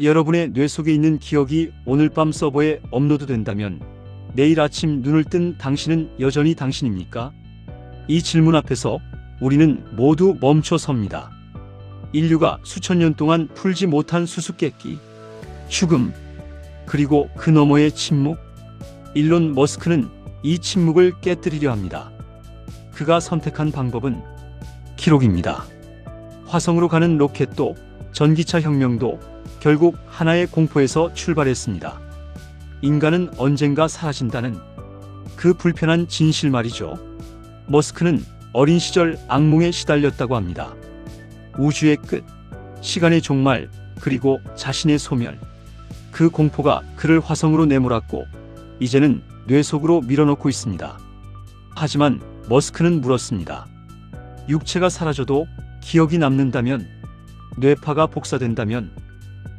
여러분의 뇌 속에 있는 기억이 오늘 밤 서버에 업로드된다면 내일 아침 눈을 뜬 당신은 여전히 당신입니까? 이 질문 앞에서 우리는 모두 멈춰 섭니다. 인류가 수천 년 동안 풀지 못한 수수께끼, 죽음, 그리고 그 너머의 침묵. 일론 머스크는 이 침묵을 깨뜨리려 합니다. 그가 선택한 방법은 기록입니다. 화성으로 가는 로켓도 전기차 혁명도 결국 하나의 공포에서 출발했습니다. 인간은 언젠가 사라진다는 그 불편한 진실 말이죠. 머스크는 어린 시절 악몽에 시달렸다고 합니다. 우주의 끝, 시간의 종말, 그리고 자신의 소멸. 그 공포가 그를 화성으로 내몰았고 이제는 뇌 속으로 밀어넣고 있습니다. 하지만 머스크는 물었습니다. 육체가 사라져도 기억이 남는다면, 뇌파가 복사된다면,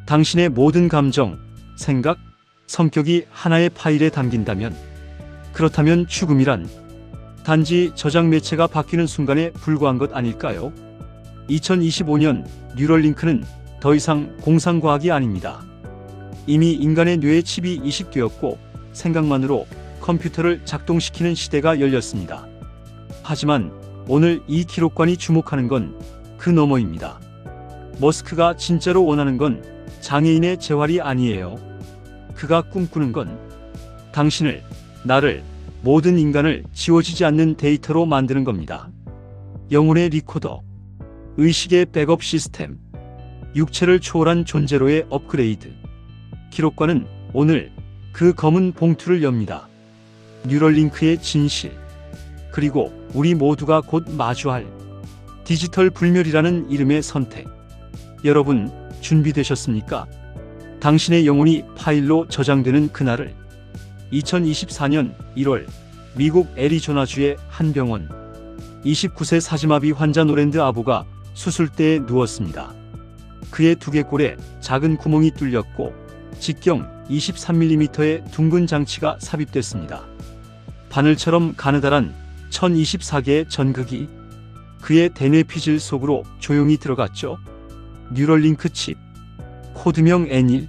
당신의 모든 감정, 생각, 성격이 하나의 파일에 담긴다면, 그렇다면 죽음이란 단지 저장 매체가 바뀌는 순간에 불과한 것 아닐까요? 2025년 뉴럴링크는 더 이상 공상과학이 아닙니다. 이미 인간의 뇌에 칩이 이식되었고 생각만으로 컴퓨터를 작동시키는 시대가 열렸습니다. 하지만 오늘 이 기록관이 주목하는 건 그 너머입니다. 머스크가 진짜로 원하는 건 장애인의 재활이 아니에요. 그가 꿈꾸는 건 당신을, 나를, 모든 인간을 지워지지 않는 데이터로 만드는 겁니다. 영혼의 리코더, 의식의 백업 시스템, 육체를 초월한 존재로의 업그레이드. 기록관은 오늘 그 검은 봉투를 엽니다. 뉴럴링크의 진실, 그리고 우리 모두가 곧 마주할 디지털 불멸이라는 이름의 선택. 여러분, 준비되셨습니까? 당신의 영혼이 파일로 저장되는 그날을. 2024년 1월 미국 애리조나주의 한 병원. 29세 사지마비 환자 노랜드 아부가 수술대에 누웠습니다. 그의 두개골에 작은 구멍이 뚫렸고 직경 23mm의 둥근 장치가 삽입됐습니다. 바늘처럼 가느다란 1024개의 전극이 그의 대뇌피질 속으로 조용히 들어갔죠. 뉴럴링크 칩, 코드명 N1.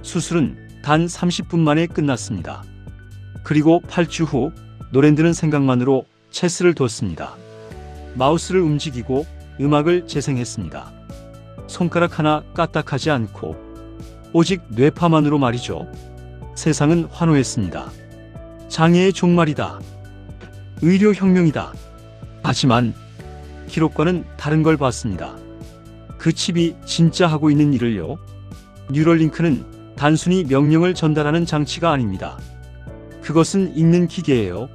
수술은 단 30분 만에 끝났습니다. 그리고 8주 후 노랜드는 생각만으로 체스를 뒀습니다. 마우스를 움직이고 음악을 재생했습니다. 손가락 하나 까딱하지 않고 오직 뇌파만으로 말이죠. 세상은 환호했습니다. 장애의 종말이다. 의료 혁명이다. 하지만 기록관은 다른 걸 봤습니다. 그 칩이 진짜 하고 있는 일을요. 뉴럴링크는 단순히 명령을 전달하는 장치가 아닙니다. 그것은 읽는 기계예요.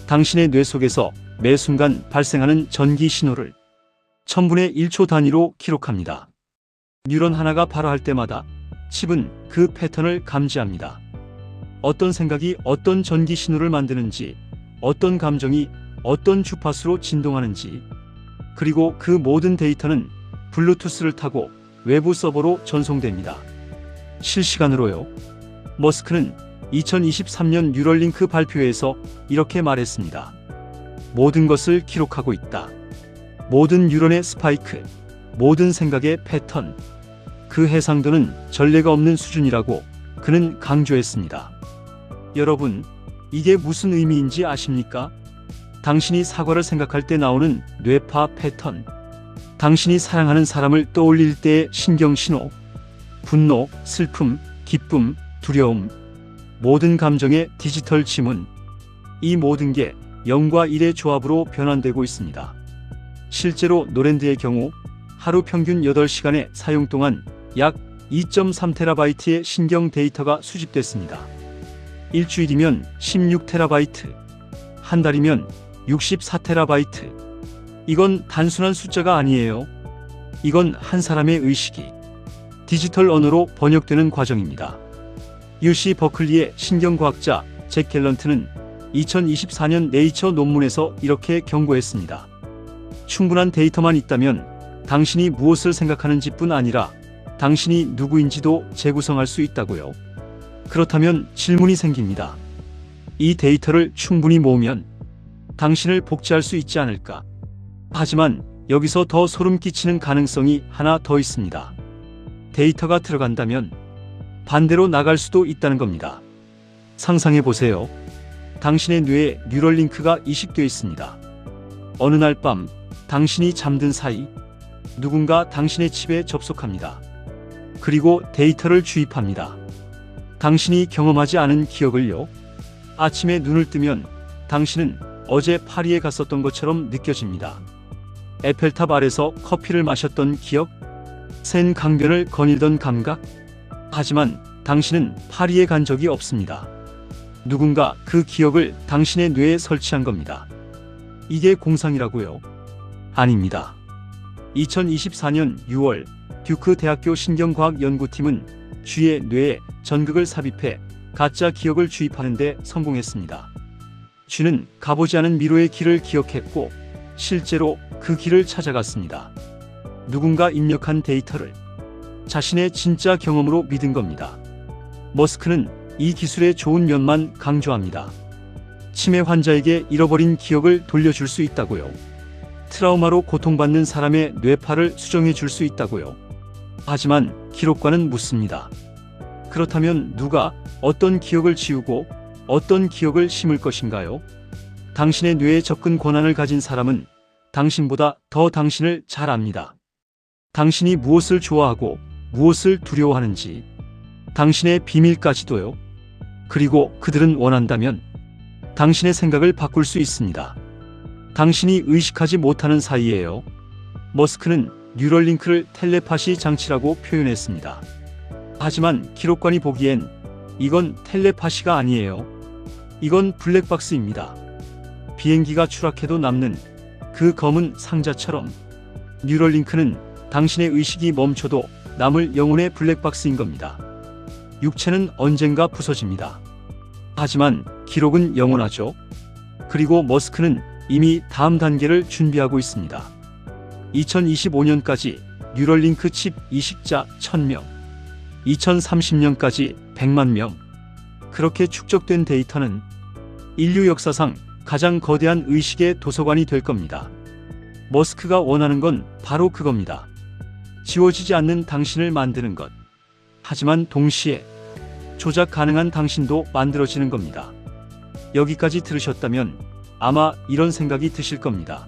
당신의 뇌 속에서 매 순간 발생하는 전기 신호를 1000분의 1초 단위로 기록합니다. 뉴런 하나가 발화할 때마다 칩은 그 패턴을 감지합니다. 어떤 생각이 어떤 전기 신호를 만드는지, 어떤 감정이 어떤 주파수로 진동하는지, 그리고 그 모든 데이터는 블루투스를 타고 외부 서버로 전송됩니다. 실시간으로요. 머스크는 2023년 뉴럴링크 발표회에서 이렇게 말했습니다. 모든 것을 기록하고 있다. 모든 뉴런의 스파이크, 모든 생각의 패턴. 그 해상도는 전례가 없는 수준이라고 그는 강조했습니다. 여러분, 이게 무슨 의미인지 아십니까? 당신이 사과를 생각할 때 나오는 뇌파 패턴, 당신이 사랑하는 사람을 떠올릴 때의 신경신호, 분노, 슬픔, 기쁨, 두려움, 모든 감정의 디지털 지문. 이 모든 게 0과 1의 조합으로 변환되고 있습니다. 실제로 노랜드의 경우 하루 평균 8시간의 사용 동안 약 2.3TB의 신경 데이터가 수집됐습니다. 일주일이면 16TB, 한 달이면 64TB. 이건 단순한 숫자가 아니에요. 이건 한 사람의 의식이 디지털 언어로 번역되는 과정입니다. UC 버클리의 신경과학자 잭 갤런트는 2024년 네이처 논문에서 이렇게 경고했습니다. 충분한 데이터만 있다면 당신이 무엇을 생각하는지 뿐 아니라 당신이 누구인지도 재구성할 수 있다고요. 그렇다면 질문이 생깁니다. 이 데이터를 충분히 모으면 당신을 복제할 수 있지 않을까? 하지만 여기서 더 소름 끼치는 가능성이 하나 더 있습니다. 데이터가 들어간다면 반대로 나갈 수도 있다는 겁니다. 상상해 보세요. 당신의 뇌에 뉴럴링크가 이식되어 있습니다. 어느 날 밤 당신이 잠든 사이 누군가 당신의 칩에 접속합니다. 그리고 데이터를 주입합니다. 당신이 경험하지 않은 기억을요. 아침에 눈을 뜨면 당신은 어제 파리에 갔었던 것처럼 느껴집니다. 에펠탑 아래서 커피를 마셨던 기억, 센 강변을 거닐던 감각. 하지만 당신은 파리에 간 적이 없습니다. 누군가 그 기억을 당신의 뇌에 설치한 겁니다. 이게 공상이라고요? 아닙니다. 2024년 6월 듀크 대학교 신경과학연구팀은 쥐의 뇌에 전극을 삽입해 가짜 기억을 주입하는 데 성공했습니다. 쥐는 가보지 않은 미로의 길을 기억했고 실제로 그 길을 찾아갔습니다. 누군가 입력한 데이터를 자신의 진짜 경험으로 믿은 겁니다. 머스크는 이 기술의 좋은 면만 강조합니다. 치매 환자에게 잃어버린 기억을 돌려줄 수 있다고요. 트라우마로 고통받는 사람의 뇌파를 수정해 줄 수 있다고요. 하지만 기록과는 묻습니다. 그렇다면 누가 어떤 기억을 지우고 어떤 기억을 심을 것인가요? 당신의 뇌에 접근 권한을 가진 사람은 당신보다 더 당신을 잘 압니다. 당신이 무엇을 좋아하고 무엇을 두려워하는지, 당신의 비밀까지도요. 그리고 그들은 원한다면 당신의 생각을 바꿀 수 있습니다. 당신이 의식하지 못하는 사이에요. 머스크는 뉴럴링크를 텔레파시 장치라고 표현했습니다. 하지만 기록관이 보기엔 이건 텔레파시가 아니에요. 이건 블랙박스입니다. 비행기가 추락해도 남는 그 검은 상자처럼 뉴럴링크는 당신의 의식이 멈춰도 남을 영혼의 블랙박스인 겁니다. 육체는 언젠가 부서집니다. 하지만 기록은 영원하죠. 그리고 머스크는 이미 다음 단계를 준비하고 있습니다. 2025년까지 뉴럴링크 칩 이식자 1000명, 2030년까지 100만 명. 그렇게 축적된 데이터는 인류 역사상 가장 거대한 의식의 도서관이 될 겁니다. 머스크가 원하는 건 바로 그겁니다. 지워지지 않는 당신을 만드는 것. 하지만 동시에 조작 가능한 당신도 만들어지는 겁니다. 여기까지 들으셨다면 아마 이런 생각이 드실 겁니다.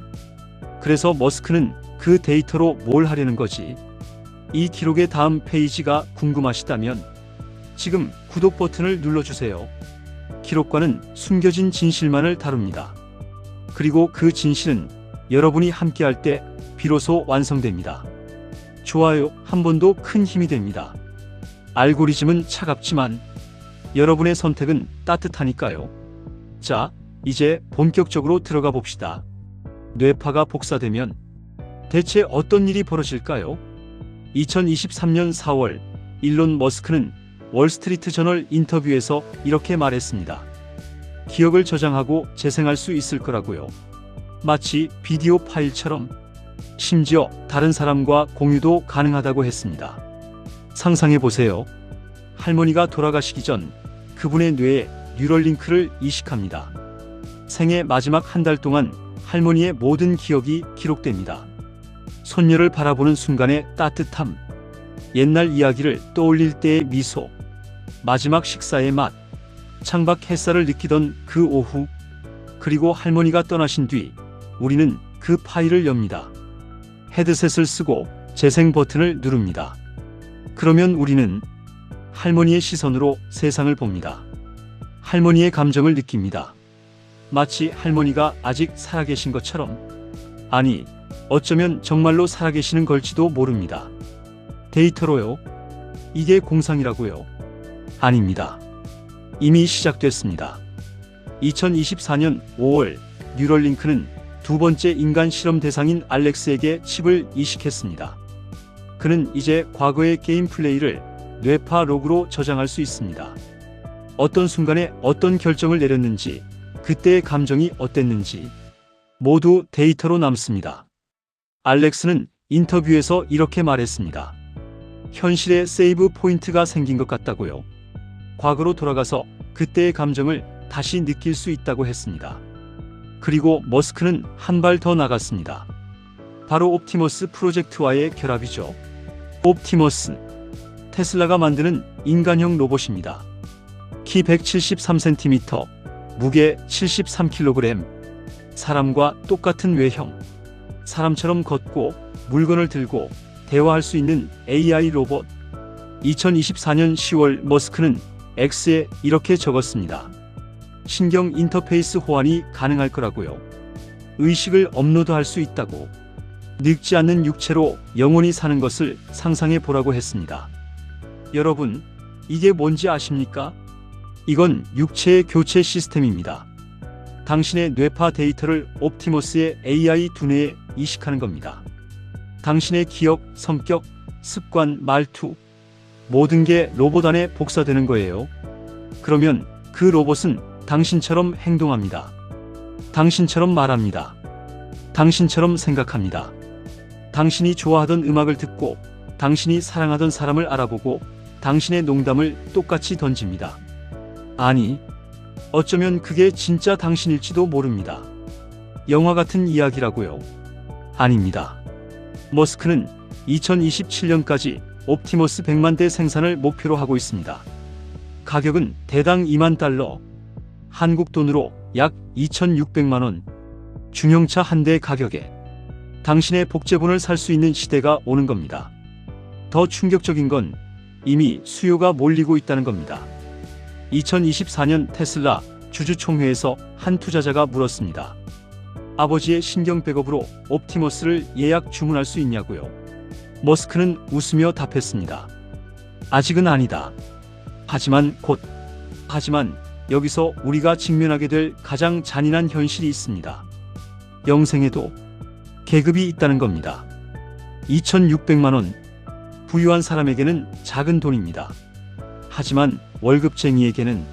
그래서 머스크는 그 데이터로 뭘 하려는 거지? 이 기록의 다음 페이지가 궁금하시다면 지금 구독 버튼을 눌러주세요. 기록과는 숨겨진 진실만을 다룹니다. 그리고 그 진실은 여러분이 함께할 때 비로소 완성됩니다. 좋아요 한 번도 큰 힘이 됩니다. 알고리즘은 차갑지만 여러분의 선택은 따뜻하니까요. 자, 이제 본격적으로 들어가 봅시다. 뇌파가 복사되면 대체 어떤 일이 벌어질까요? 2023년 4월 일론 머스크는 월스트리트 저널 인터뷰에서 이렇게 말했습니다. 기억을 저장하고 재생할 수 있을 거라고요. 마치 비디오 파일처럼, 심지어 다른 사람과 공유도 가능하다고 했습니다. 상상해 보세요. 할머니가 돌아가시기 전 그분의 뇌에 뉴럴링크를 이식합니다. 생애 마지막 한 달 동안 할머니의 모든 기억이 기록됩니다. 손녀를 바라보는 순간의 따뜻함, 옛날 이야기를 떠올릴 때의 미소, 마지막 식사의 맛, 창밖 햇살을 느끼던 그 오후, 그리고 할머니가 떠나신 뒤 우리는 그 파일을 엽니다. 헤드셋을 쓰고 재생 버튼을 누릅니다. 그러면 우리는 할머니의 시선으로 세상을 봅니다. 할머니의 감정을 느낍니다. 마치 할머니가 아직 살아계신 것처럼. 아니, 어쩌면 정말로 살아계시는 걸지도 모릅니다. 데이터로요? 이게 공상이라고요? 아닙니다. 이미 시작됐습니다. 2024년 5월 뉴럴링크는 두 번째 인간 실험 대상인 알렉스에게 칩을 이식했습니다. 그는 이제 과거의 게임 플레이를 뇌파 로그로 저장할 수 있습니다. 어떤 순간에 어떤 결정을 내렸는지, 그때의 감정이 어땠는지 모두 데이터로 남습니다. 알렉스는 인터뷰에서 이렇게 말했습니다. 현실에 세이브 포인트가 생긴 것 같다고요. 과거로 돌아가서 그때의 감정을 다시 느낄 수 있다고 했습니다. 그리고 머스크는 한 발 더 나갔습니다. 바로 옵티머스 프로젝트와의 결합이죠. 옵티머스, 테슬라가 만드는 인간형 로봇입니다. 키 173cm, 무게 73kg, 사람과 똑같은 외형, 사람처럼 걷고 물건을 들고 대화할 수 있는 AI 로봇. 2024년 10월 머스크는 X에 이렇게 적었습니다. 신경 인터페이스 호환이 가능할 거라고요. 의식을 업로드할 수 있다고. 늙지 않는 육체로 영원히 사는 것을 상상해 보라고 했습니다. 여러분, 이게 뭔지 아십니까? 이건 육체의 교체 시스템입니다. 당신의 뇌파 데이터를 옵티머스의 AI 두뇌에 이식하는 겁니다. 당신의 기억, 성격, 습관, 말투, 모든 게 로봇 안에 복사되는 거예요. 그러면 그 로봇은 당신처럼 행동합니다. 당신처럼 말합니다. 당신처럼 생각합니다. 당신이 좋아하던 음악을 듣고, 당신이 사랑하던 사람을 알아보고, 당신의 농담을 똑같이 던집니다. 아니, 어쩌면 그게 진짜 당신일지도 모릅니다. 영화 같은 이야기라고요. 아닙니다. 머스크는 2027년까지 옵티머스 100만 대 생산을 목표로 하고 있습니다. 가격은 대당 $20,000, 한국 돈으로 약 2,600만 원, 중형차 한 대 가격에 당신의 복제본을 살 수 있는 시대가 오는 겁니다. 더 충격적인 건 이미 수요가 몰리고 있다는 겁니다. 2024년 테슬라 주주총회에서 한 투자자가 물었습니다. 아버지의 신경 백업으로 옵티머스를 예약 주문할 수 있냐고요. 머스크는 웃으며 답했습니다. 아직은 아니다. 하지만 곧. 하지만 여기서 우리가 직면하게 될 가장 잔인한 현실이 있습니다. 영생에도 계급이 있다는 겁니다. 2,600만 원. 부유한 사람에게는 작은 돈입니다. 하지만 월급쟁이에게는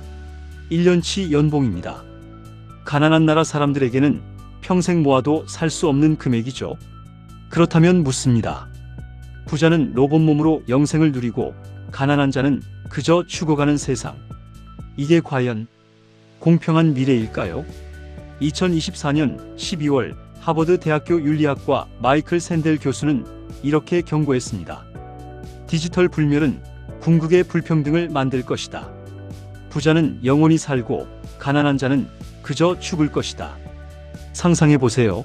1년치 연봉입니다. 가난한 나라 사람들에게는 평생 모아도 살 수 없는 금액이죠. 그렇다면 묻습니다. 부자는 로봇 몸으로 영생을 누리고 가난한 자는 그저 죽어가는 세상. 이게 과연 공평한 미래일까요? 2024년 12월 하버드 대학교 윤리학과 마이클 샌델 교수는 이렇게 경고했습니다. 디지털 불멸은 궁극의 불평등을 만들 것이다. 부자는 영원히 살고 가난한 자는 그저 죽을 것이다. 상상해 보세요.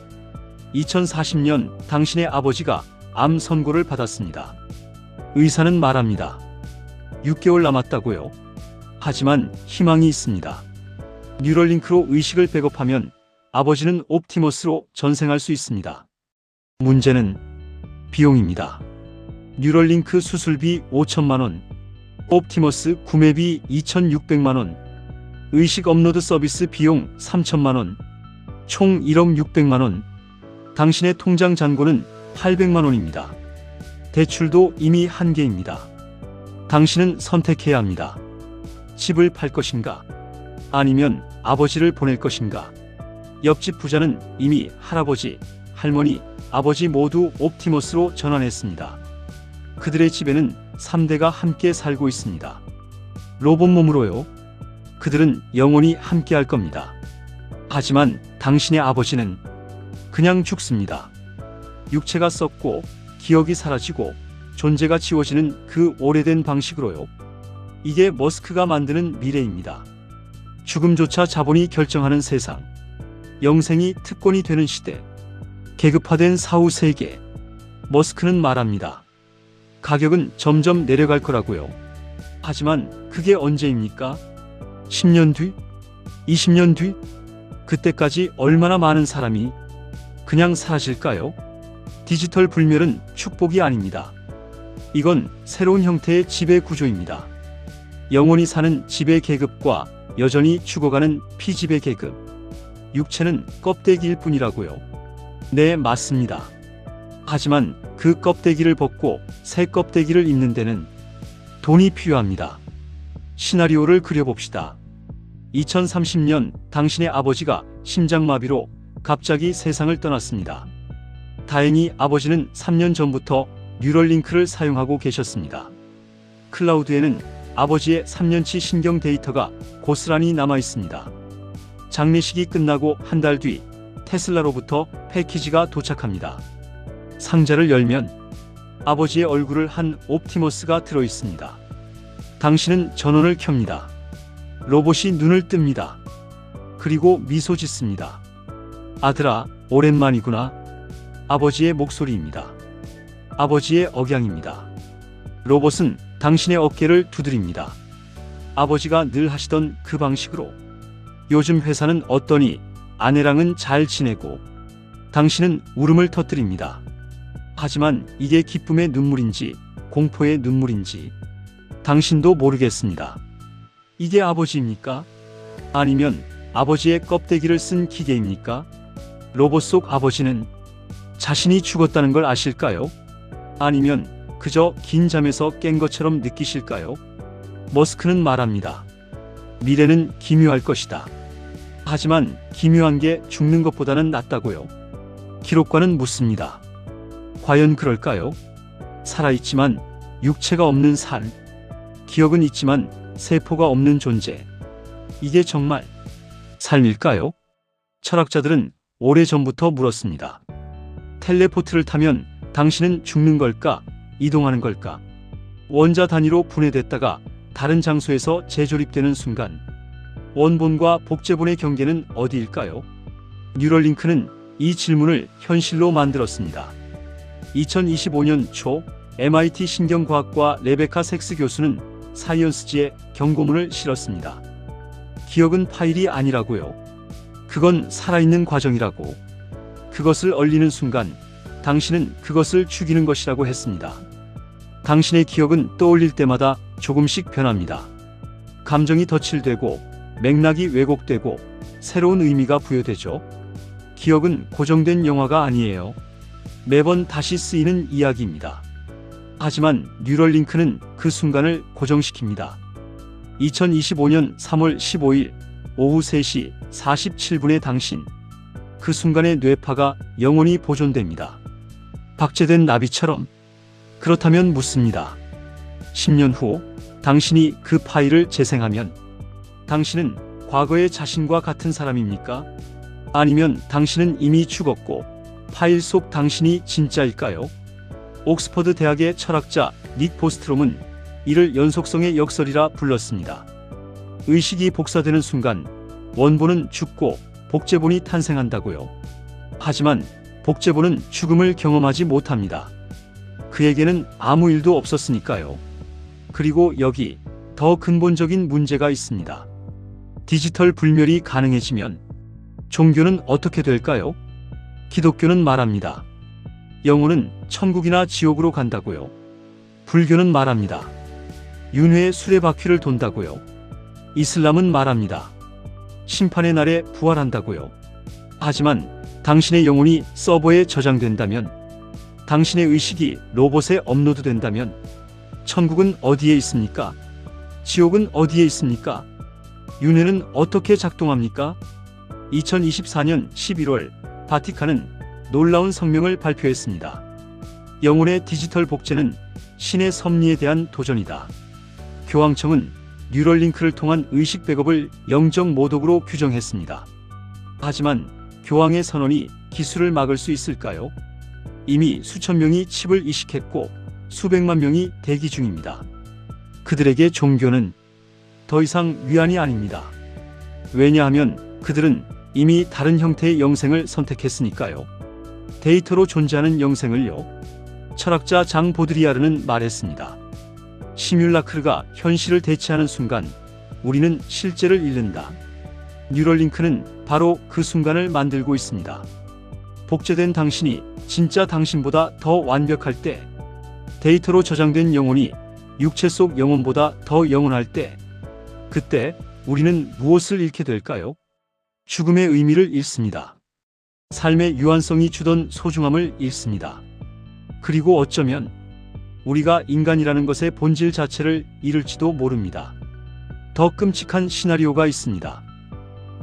2040년 당신의 아버지가 암 선고를 받았습니다. 의사는 말합니다. 6개월 남았다고요. 하지만 희망이 있습니다. 뉴럴링크로 의식을 백업하면 아버지는 옵티머스로 전생할 수 있습니다. 문제는 비용입니다. 뉴럴링크 수술비 5천만 원, 옵티머스 구매비 2,600만 원, 의식 업로드 서비스 비용 3천만 원, 총 1억 600만 원. 당신의 통장 잔고는 800만 원입니다. 대출도 이미 한개입니다. 당신은 선택해야 합니다. 집을 팔 것인가? 아니면 아버지를 보낼 것인가? 옆집 부자는 이미 할아버지, 할머니, 아버지 모두 옵티머스로 전환했습니다. 그들의 집에는 3대가 함께 살고 있습니다. 로봇 몸으로요. 그들은 영원히 함께 할 겁니다. 하지만 당신의 아버지는 그냥 죽습니다. 육체가 썩고 기억이 사라지고 존재가 지워지는 그 오래된 방식으로요. 이게 머스크가 만드는 미래입니다. 죽음조차 자본이 결정하는 세상. 영생이 특권이 되는 시대. 계급화된 사후 세계. 머스크는 말합니다. 가격은 점점 내려갈 거라고요. 하지만 그게 언제입니까? 10년 뒤? 20년 뒤? 그때까지 얼마나 많은 사람이 그냥 사라질까요? 디지털 불멸은 축복이 아닙니다. 이건 새로운 형태의 지배 구조입니다. 영원히 사는 지배 계급과 여전히 죽어가는 피지배 계급. 육체는 껍데기일 뿐이라고요. 네, 맞습니다. 하지만 그 껍데기를 벗고 새 껍데기를 입는 데는 돈이 필요합니다. 시나리오를 그려봅시다. 2030년 당신의 아버지가 심장마비로 갑자기 세상을 떠났습니다. 다행히 아버지는 3년 전부터 뉴럴링크를 사용하고 계셨습니다. 클라우드에는 아버지의 3년치 신경 데이터가 고스란히 남아 있습니다. 장례식이 끝나고 한 달 뒤 테슬라로부터 패키지가 도착합니다. 상자를 열면 아버지의 얼굴을 한 옵티머스가 들어있습니다. 당신은 전원을 켭니다. 로봇이 눈을 뜹니다. 그리고 미소 짓습니다. 아들아, 오랜만이구나. 아버지의 목소리입니다. 아버지의 억양입니다. 로봇은 당신의 어깨를 두드립니다. 아버지가 늘 하시던 그 방식으로. 요즘 회사는 어떠니? 아내랑은 잘 지내고. 당신은 울음을 터뜨립니다. 하지만 이게 기쁨의 눈물인지 공포의 눈물인지 당신도 모르겠습니다. 이게 아버지입니까? 아니면 아버지의 껍데기를 쓴 기계입니까? 로봇 속 아버지는 자신이 죽었다는 걸 아실까요? 아니면 그저 긴 잠에서 깬 것처럼 느끼실까요? 머스크는 말합니다. 미래는 기묘할 것이다. 하지만 기묘한 게 죽는 것보다는 낫다고요. 기록관은 묻습니다. 과연 그럴까요? 살아있지만 육체가 없는 삶. 기억은 있지만 세포가 없는 존재. 이게 정말 삶일까요? 철학자들은 오래전부터 물었습니다. 텔레포트를 타면 당신은 죽는 걸까? 이동하는 걸까? 원자 단위로 분해됐다가 다른 장소에서 재조립되는 순간 원본과 복제본의 경계는 어디일까요? 뉴럴링크는 이 질문을 현실로 만들었습니다. 2025년 초 MIT 신경과학과 레베카 섹스 교수는 사이언스지에 경고문을 실었습니다. 기억은 파일이 아니라고요. 그건 살아있는 과정이라고. 그것을 얼리는 순간 당신은 그것을 죽이는 것이라고 했습니다. 당신의 기억은 떠올릴 때마다 조금씩 변합니다. 감정이 덧칠되고 맥락이 왜곡되고 새로운 의미가 부여되죠. 기억은 고정된 영화가 아니에요. 매번 다시 쓰이는 이야기입니다. 하지만 뉴럴링크는 그 순간을 고정시킵니다. 2025년 3월 15일 오후 3시 47분의 당신. 그 순간의 뇌파가 영원히 보존됩니다. 박제된 나비처럼. 그렇다면 묻습니다. 10년 후 당신이 그 파일을 재생하면 당신은 과거의 자신과 같은 사람입니까? 아니면 당신은 이미 죽었고 파일 속 당신이 진짜일까요? 옥스퍼드 대학의 철학자 닉 보스트롬은 이를 연속성의 역설이라 불렀습니다. 의식이 복사되는 순간 원본은 죽고 복제본이 탄생한다고요. 하지만 복제본은 죽음을 경험하지 못합니다. 그에게는 아무 일도 없었으니까요. 그리고 여기 더 근본적인 문제가 있습니다. 디지털 불멸이 가능해지면 종교는 어떻게 될까요? 기독교는 말합니다. 영혼은 천국이나 지옥으로 간다고요. 불교는 말합니다. 윤회의 수레바퀴를 돈다고요. 이슬람은 말합니다. 심판의 날에 부활한다고요. 하지만 당신의 영혼이 서버에 저장된다면, 당신의 의식이 로봇에 업로드된다면 천국은 어디에 있습니까? 지옥은 어디에 있습니까? 윤회는 어떻게 작동합니까? 2024년 11월 바티칸은 놀라운 성명을 발표했습니다. 영혼의 디지털 복제는 신의 섭리에 대한 도전이다. 교황청은 뉴럴링크를 통한 의식 백업을 영적 모독으로 규정했습니다. 하지만 교황의 선언이 기술을 막을 수 있을까요? 이미 수천 명이 칩을 이식했고 수백만 명이 대기 중입니다. 그들에게 종교는 더 이상 위안이 아닙니다. 왜냐하면 그들은 이미 다른 형태의 영생을 선택했으니까요. 데이터로 존재하는 영생을요. 철학자 장 보드리아르는 말했습니다. 시뮬라크가 현실을 대체하는 순간 우리는 실제를 잃는다. 뉴럴링크는 바로 그 순간을 만들고 있습니다. 복제된 당신이 진짜 당신보다 더 완벽할 때, 데이터로 저장된 영혼이 육체 속 영혼보다 더 영원할 때, 그때 우리는 무엇을 잃게 될까요? 죽음의 의미를 잃습니다. 삶의 유한성이 주던 소중함을 잃습니다. 그리고 어쩌면 우리가 인간이라는 것의 본질 자체를 잃을지도 모릅니다. 더 끔찍한 시나리오가 있습니다.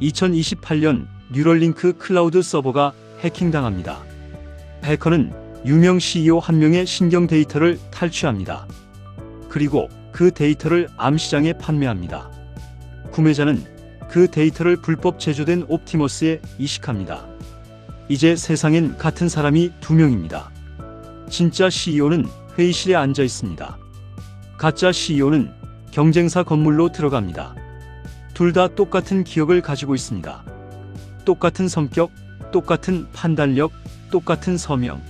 2028년 뉴럴링크 클라우드 서버가 해킹당합니다. 해커는 유명 CEO 한 명의 신경 데이터를 탈취합니다. 그리고 그 데이터를 암시장에 판매합니다. 구매자는 그 데이터를 불법 제조된 옵티머스에 이식합니다. 이제 세상엔 같은 사람이 2명입니다. 진짜 CEO는 회의실에 앉아 있습니다. 가짜 CEO는 경쟁사 건물로 들어갑니다. 둘 다 똑같은 기억을 가지고 있습니다. 똑같은 성격, 똑같은 판단력, 똑같은 서명.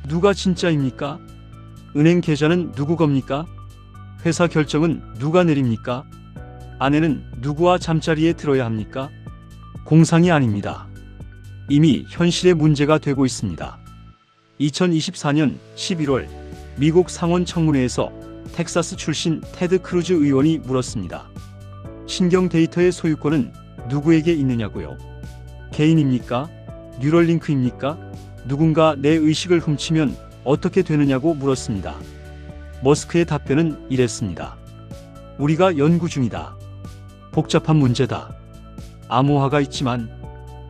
누가 진짜입니까? 은행 계좌는 누구 겁니까? 회사 결정은 누가 내립니까? 아내는 누구와 잠자리에 들어야 합니까? 공상이 아닙니다. 이미 현실의 문제가 되고 있습니다. 2024년 11월 미국 상원 청문회에서 텍사스 출신 테드 크루즈 의원이 물었습니다. 신경 데이터의 소유권은 누구에게 있느냐고요? 개인입니까? 뉴럴링크입니까? 누군가 내 의식을 훔치면 어떻게 되느냐고 물었습니다. 머스크의 답변은 이랬습니다. 우리가 연구 중이다. 복잡한 문제다. 암호화가 있지만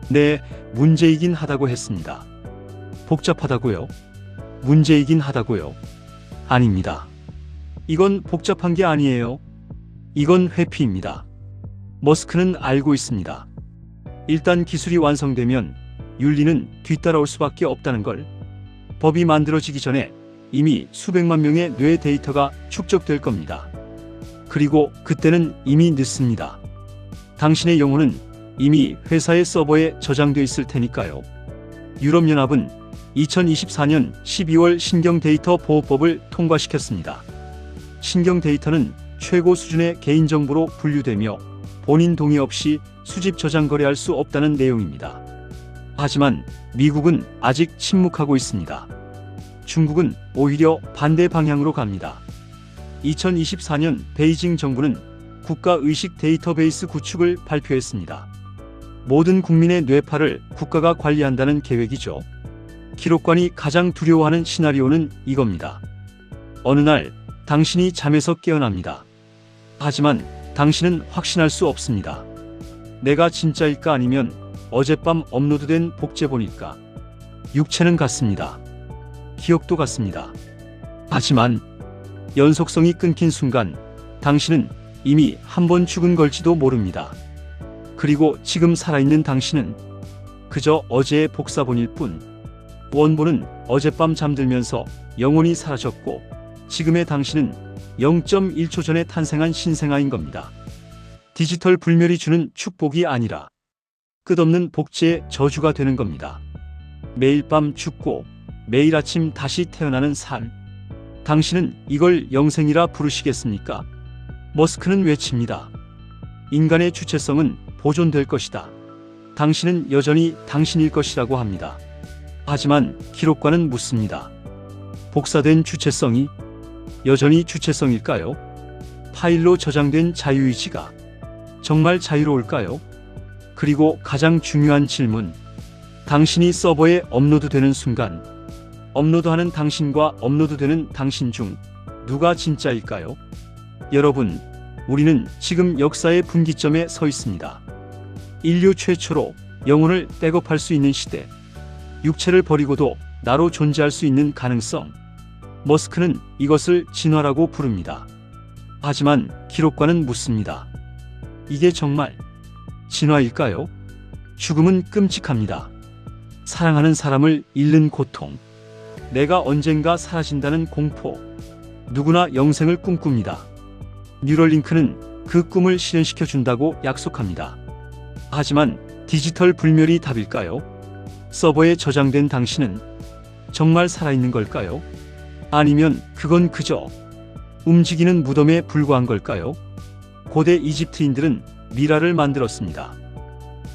네, 문제이긴 하다고 했습니다. 복잡하다고요? 문제이긴 하다고요? 아닙니다. 이건 복잡한 게 아니에요. 이건 회피입니다. 머스크는 알고 있습니다. 일단 기술이 완성되면 윤리는 뒤따라올 수밖에 없다는 걸. 법이 만들어지기 전에 이미 수백만 명의 뇌 데이터가 축적될 겁니다. 그리고 그때는 이미 늦습니다. 당신의 영혼은 이미 회사의 서버에 저장돼 있을 테니까요. 유럽연합은 2024년 12월 신경데이터 보호법을 통과시켰습니다. 신경데이터는 최고 수준의 개인정보로 분류되며 본인 동의 없이 수집 저장 거래할 수 없다는 내용입니다. 하지만 미국은 아직 침묵하고 있습니다. 중국은 오히려 반대 방향으로 갑니다. 2024년 베이징 정부는 국가의식 데이터베이스 구축을 발표했습니다. 모든 국민의 뇌파를 국가가 관리한다는 계획이죠. 기록관이 가장 두려워하는 시나리오는 이겁니다. 어느 날 당신이 잠에서 깨어납니다. 하지만 당신은 확신할 수 없습니다. 내가 진짜일까 아니면 어젯밤 업로드된 복제본일까? 육체는 같습니다. 기억도 같습니다. 하지만 연속성이 끊긴 순간 당신은 이미 한 번 죽은 걸지도 모릅니다. 그리고 지금 살아있는 당신은 그저 어제의 복사본일 뿐. 원본은 어젯밤 잠들면서 영혼이 사라졌고 지금의 당신은 0.1초 전에 탄생한 신생아인 겁니다. 디지털 불멸이 주는 축복이 아니라 끝없는 복제의 저주가 되는 겁니다. 매일 밤 죽고 매일 아침 다시 태어나는 삶. 당신은 이걸 영생이라 부르시겠습니까? 머스크는 외칩니다. 인간의 주체성은 보존될 것이다. 당신은 여전히 당신일 것이라고 합니다. 하지만 기록관은 묻습니다. 복사된 주체성이 여전히 주체성일까요? 파일로 저장된 자유의지가 정말 자유로울까요? 그리고 가장 중요한 질문. 당신이 서버에 업로드되는 순간 업로드하는 당신과 업로드되는 당신 중 누가 진짜일까요? 여러분, 우리는 지금 역사의 분기점에 서 있습니다. 인류 최초로 영혼을 백업할 수 있는 시대. 육체를 버리고도 나로 존재할 수 있는 가능성. 머스크는 이것을 진화라고 부릅니다. 하지만 기록관은 묻습니다. 이게 정말 진화일까요? 죽음은 끔찍합니다. 사랑하는 사람을 잃는 고통. 내가 언젠가 사라진다는 공포. 누구나 영생을 꿈꿉니다. 뉴럴링크는 그 꿈을 실현시켜 준다고 약속합니다. 하지만 디지털 불멸이 답일까요? 서버에 저장된 당신은 정말 살아있는 걸까요? 아니면 그건 그저 움직이는 무덤에 불과한 걸까요? 고대 이집트인들은 미라를 만들었습니다.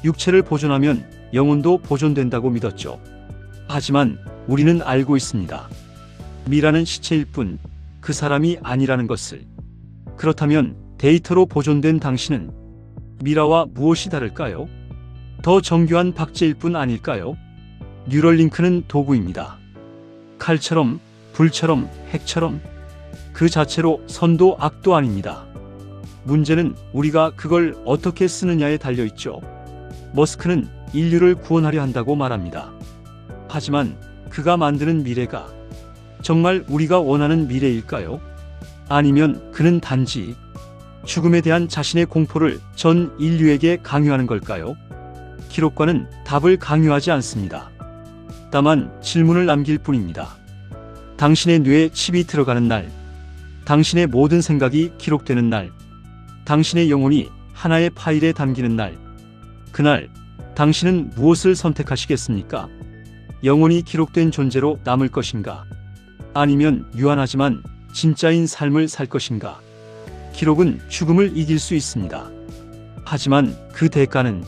육체를 보존하면 영혼도 보존된다고 믿었죠. 하지만 우리는 알고 있습니다. 미라는 시체일 뿐 그 사람이 아니라는 것을. 그렇다면 데이터로 보존된 당신은 미라와 무엇이 다를까요? 더 정교한 박제일 뿐 아닐까요? 뉴럴링크는 도구입니다. 칼처럼, 불처럼, 핵처럼 그 자체로 선도 악도 아닙니다. 문제는 우리가 그걸 어떻게 쓰느냐에 달려있죠. 머스크는 인류를 구원하려 한다고 말합니다. 하지만 그가 만드는 미래가 정말 우리가 원하는 미래일까요? 아니면 그는 단지 죽음에 대한 자신의 공포를 전 인류에게 강요하는 걸까요? 기록관은 답을 강요하지 않습니다. 다만 질문을 남길 뿐입니다. 당신의 뇌에 칩이 들어가는 날, 당신의 모든 생각이 기록되는 날, 당신의 영혼이 하나의 파일에 담기는 날, 그날 당신은 무엇을 선택하시겠습니까? 영혼이 기록된 존재로 남을 것인가? 아니면 유한하지만 진짜인 삶을 살 것인가? 기록은 죽음을 이길 수 있습니다. 하지만 그 대가는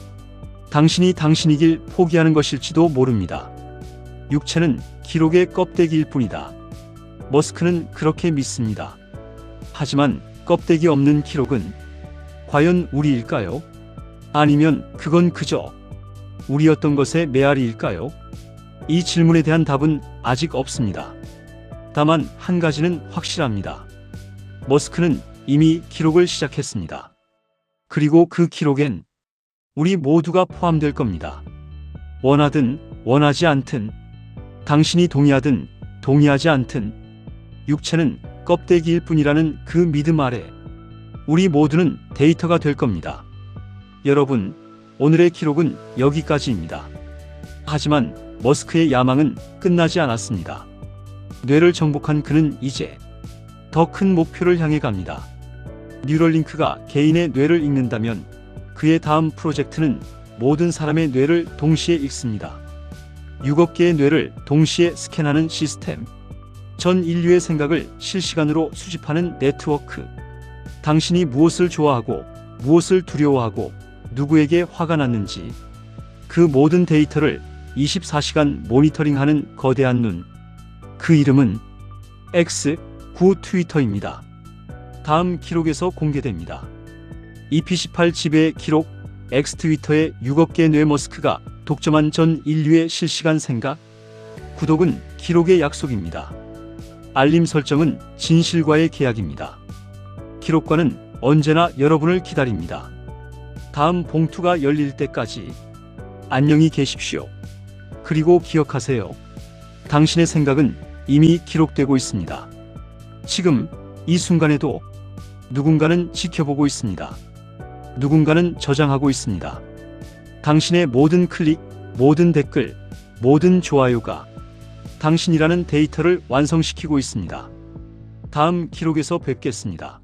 당신이 당신이길 포기하는 것일지도 모릅니다. 육체는 기록의 껍데기일 뿐이다. 머스크는 그렇게 믿습니다. 하지만 껍데기 없는 기록은 과연 우리일까요? 아니면 그건 그저 우리였던 것의 메아리일까요? 이 질문에 대한 답은 아직 없습니다. 다만 한 가지는 확실합니다. 머스크는 이미 기록을 시작했습니다. 그리고 그 기록엔 우리 모두가 포함될 겁니다. 원하든 원하지 않든, 당신이 동의하든 동의하지 않든, 육체는 껍데기일 뿐이라는 그 믿음 아래 우리 모두는 데이터가 될 겁니다. 여러분, 오늘의 기록은 여기까지입니다. 하지만 머스크의 야망은 끝나지 않았습니다. 뇌를 정복한 그는 이제 더 큰 목표를 향해 갑니다. 뉴럴링크가 개인의 뇌를 읽는다면 그의 다음 프로젝트는 모든 사람의 뇌를 동시에 읽습니다. 6억 개의 뇌를 동시에 스캔하는 시스템, 전 인류의 생각을 실시간으로 수집하는 네트워크, 당신이 무엇을 좋아하고 무엇을 두려워하고 누구에게 화가 났는지 그 모든 데이터를 24시간 모니터링하는 거대한 눈, 그 이름은 X, 구 트위터입니다. 다음 기록에서 공개됩니다. EP18 지배의 기록, X 트위터의 6억 개 뇌 머스크가 독점한 전 인류의 실시간 생각, 구독은 기록의 약속입니다. 알림 설정은 진실과의 계약입니다. 기록관은 언제나 여러분을 기다립니다. 다음 봉투가 열릴 때까지 안녕히 계십시오. 그리고 기억하세요. 당신의 생각은 이미 기록되고 있습니다. 지금 이 순간에도 누군가는 지켜보고 있습니다. 누군가는 저장하고 있습니다. 당신의 모든 클릭, 모든 댓글, 모든 좋아요가 당신이라는 데이터를 완성시키고 있습니다. 다음 기록에서 뵙겠습니다.